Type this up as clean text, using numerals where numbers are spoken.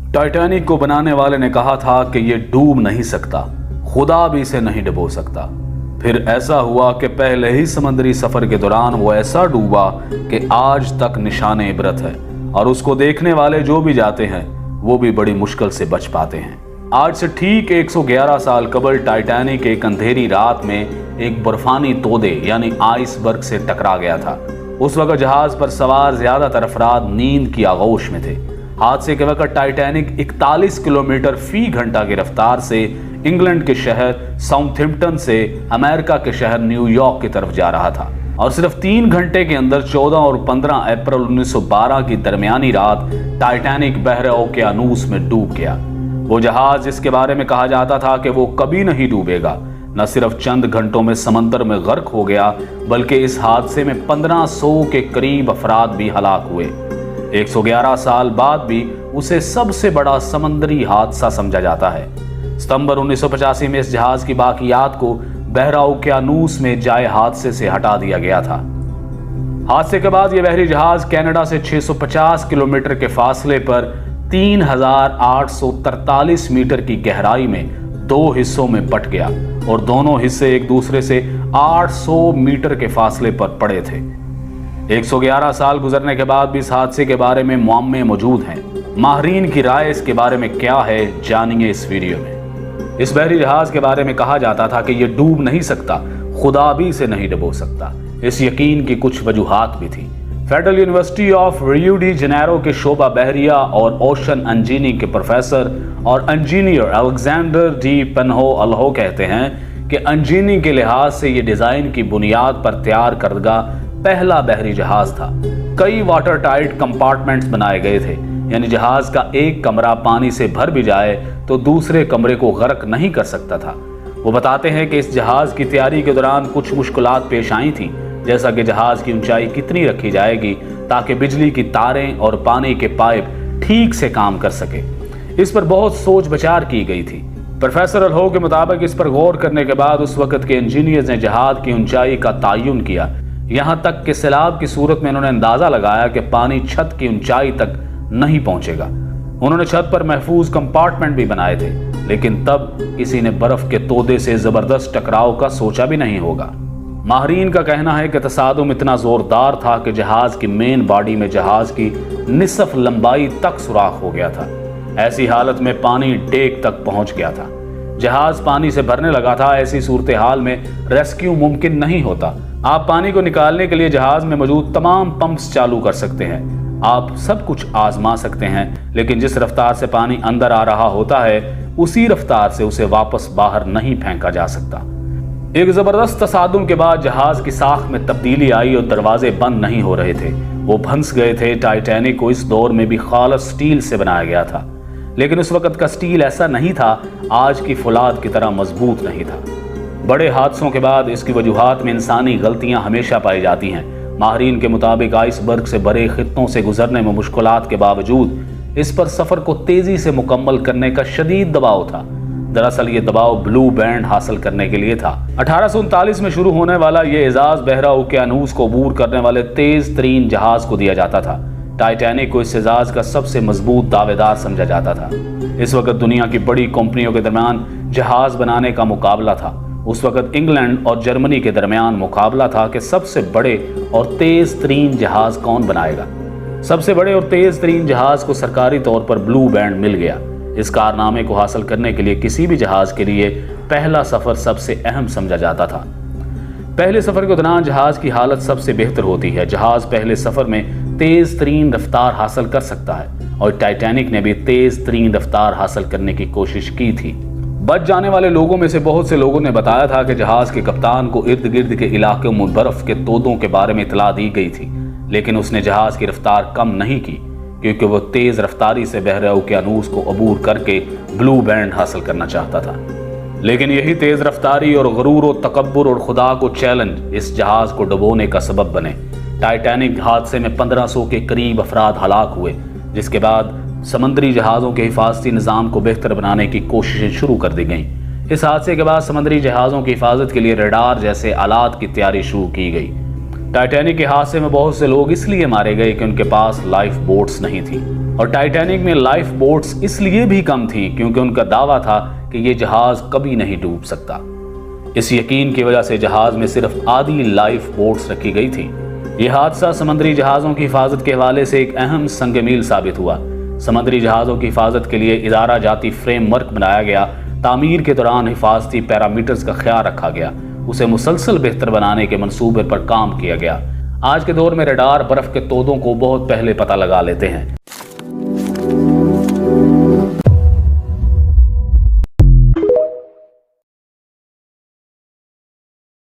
Titanic को बनाने वाले ने कहा था कि ये डूब नहीं सकता, खुदा भी इसे नहीं डुबो सकता। फिर ऐसा हुआ कि पहले ही समुद्री सफर के दौरान वो ऐसा डूबा कि आज तक निशाने इबरत है, और उसको देखने वाले जो भी जाते हैं वो भी बड़ी मुश्किल से बच पाते हैं। आज से ठीक 111 साल कबल टाइटैनिक एक अंधेरी रात में एक बर्फानी तोदे यानी आइसबर्ग से टकरा गया था। उस वक्त जहाज पर सवार ज्यादातर अफराद नींद की आगोश में थे। हादसे के वक्त टाइटैनिक 41 किलोमीटर फी घंटा की रफ्तार से इंग्लैंड के शहर साउथहैम्पटन से अमेरिका के शहर न्यूयॉर्क की तरफ जा रहा था, और सिर्फ 3 घंटे के अंदर 14 और 15 अप्रैल 1912 की दरमियानी रात टाइटैनिक बहरे ओकेयानूस में डूब गया। वो जहाज जिसके बारे में कहा जाता था कि वो कभी नहीं डूबेगा, न सिर्फ चंद घंटों में समंदर में गर्क हो गया, बल्कि इस हादसे में 1500 के करीब अफराद भी हलाक हुए। 111 साल बाद भी उसे सबसे बड़ा समंदरी हादसा समझा जाता है। सितंबर 1985 में इस जहाज की बाकियात को बहरा ओकेयानूस में जाए हादसे से हटा दिया गया था। हादसे के बाद यह बहरी जहाज कनाडा से 650 किलोमीटर के फासले पर 3843 मीटर की गहराई में 2 हिस्सों में बट गया, और दोनों हिस्से एक दूसरे से 800 मीटर के फासले पर पड़े थे। 111 साल गुजरने के बाद भी इस हादसे के बारे में मुअम्मे मौजूद हैं। माहिरीन की राय इसके बारे में क्या है, जानिए इस वीडियो में। इस बहरी जहाज के बारे में कहा जाता था कि यह डूब नहीं सकता, खुदा भी इसे नहीं डुबो सकता। इस यकीन की कुछ वजूहात भी थी। Federal university of Rio de Janeiro के शोबा बहरिया और ओशन इंजीनियरिंग के प्रोफेसर और इंजीनियर अलेक्जेंडर डी पेन्हो कहते हैं कि इंजीनियरिंग के लिहाज से यह डिजाइन की बुनियाद पर तैयार करदा पहला बहरी जहाज था। कई वाटर टाइट कंपार्टमेंट्स बनाए गए थे, यानी जहाज का एक कमरा पानी से भर भी जाए तो दूसरे कमरे को गर्क नहीं कर सकता था। वो बताते हैं कि इस जहाज की तैयारी के दौरान कुछ मुश्किलात पेश आई थी, जैसा कि जहाज की ऊंचाई कितनी रखी जाएगी ताकि बिजली की तारें और पानी के पाइप ठीक से काम कर सके। इस पर बहुत सोच विचार की गई थी। प्रोफेसर अल्हो के मुताबिक इस पर गौर करने के बाद उस वक्त के इंजीनियर्स ने जहाज की ऊंचाई का तयन किया। यहाँ तक कि सैलाब की सूरत में उन्होंने अंदाजा लगाया कि पानी छत की ऊंचाई तक नहीं पहुंचेगा। उन्होंने छत पर महफूज कंपार्टमेंट भी बनाए थे, लेकिन तब किसी ने बर्फ के तोदे से जबरदस्त टकराव का सोचा भी नहीं होगा। माहिरीन का कहना है कि तसादुम इतना जोरदार था कि जहाज की मेन बॉडी में जहाज की निसफ लंबाई तक सुराख हो गया था। ऐसी हालत में पानी डेक तक पहुंच गया था। जहाज पानी से भरने लगा था। ऐसी सूरत हाल में रेस्क्यू मुमकिन नहीं होता। आप पानी को निकालने के लिए जहाज में मौजूद तमाम पंप्स चालू कर सकते हैं, आप सब कुछ आजमा सकते हैं, लेकिन जिस रफ्तार से पानी अंदर आ रहा होता है उसी रफ्तार से उसे वापस बाहर नहीं फेंका जा सकता। एक जबरदस्त तसादुम के बाद जहाज की साख में तब्दीली आई और दरवाजे बंद नहीं हो रहे थे, वो भंस गए थे। टाइटैनिक को इस दौर में भी खालस स्टील से बनाया गया था, लेकिन उस वक्त का स्टील ऐसा नहीं था, आज की फौलाद की तरह मजबूत नहीं था। बड़े हादसों के बाद इसकी वजूहात में इंसानी गलतियां हमेशा पाई जाती हैं। माहिरीन के मुताबिक आइसबर्ग से भरे खित्तों से गुजरने में मुश्किलात के बावजूद इस पर सफर को तेजी से मुकम्मल करने का शदीद दबाव था। दरअसल ये दबाव ब्लू बैंड हासिल करने के लिए था। 1839 में शुरू होने वाला ये एजाज बहरा ओकेयानूस को अबूर करने वाले तेज तरीन जहाज को दिया जाता था। टाइटैनिक को इस एजाज का सबसे मजबूत दावेदार समझा जाता था। इस वक्त दुनिया की बड़ी कंपनियों के दरमियान जहाज बनाने का मुकाबला था। उस वक्त इंग्लैंड और जर्मनी के दरमियान मुकाबला था कि सबसे बड़े और तेज तरीन जहाज कौन बनाएगा। सबसे बड़े और तेज तरीन जहाज को सरकारी तौर पर ब्लू बैंड मिल गया। इस कारनामे को हासिल करने के लिए किसी भी जहाज के लिए पहला सफर सबसे अहम समझा जाता था। पहले सफर के दौरान जहाज की हालत सबसे बेहतर होती है। जहाज पहले सफर में तेज तरीन रफ्तार हासिल कर सकता है, और टाइटैनिक ने भी तेज तरीन रफ्तार हासिल करने की कोशिश की थी। बच जाने वाले लोगों में से बहुत से लोगों ने बताया था कि जहाज के कप्तान को इर्द गिर्द के इलाके में बर्फ के तोदों के बारे में इतला दी गई थी, लेकिन उसने जहाज की रफ्तार कम नहीं की, क्योंकि वो तेज रफ्तारी से बहरे ओकेयानूस को अबूर करके ब्लू बैंड हासिल करना चाहता था। लेकिन यही तेज रफ्तारी और गरूर और तकब्बुर और खुदा को चैलेंज इस जहाज को डुबोने का सबब बने। टाइटैनिक हादसे में 1500 के करीब अफराद हलाक हुए, जिसके बाद समंदरी जहाज़ों के हिफाजती निज़ाम को बेहतर बनाने की कोशिशें शुरू कर दी गईं। इस हादसे के बाद समंदरी जहाज़ों की हिफाजत के लिए रडार जैसे आलात की तैयारी शुरू की गई। टाइटैनिक के हादसे में बहुत से लोग इसलिए मारे गए कि उनके पास लाइफ बोट्स नहीं थी। اور ٹائٹینک میں لائف بوٹس اس لیے بھی کم تھیں کیونکہ ان کا دعویٰ تھا کہ یہ جہاز کبھی نہیں ڈوب سکتا۔ اس یقین کی وجہ سے جہاز میں صرف آدھی لائف بوٹس رکھی گئی تھی۔ یہ حادثہ سمندری جہازوں کی حفاظت کے حوالے سے ایک اہم سنگ میل ثابت ہوا۔ سمندری جہازوں کی حفاظت کے لیے ادارہ جاتی فریم ورک بنایا گیا۔ تعمیر کے دوران حفاظتی پیرامیٹرز کا خیال رکھا گیا۔ اسے مسلسل بہتر بنانے کے منصوبے پر کام کیا گیا۔ آج کے دور میں ریڈار برف کے تودوں کو بہت پہلے پتہ لگا لیتے ہیں۔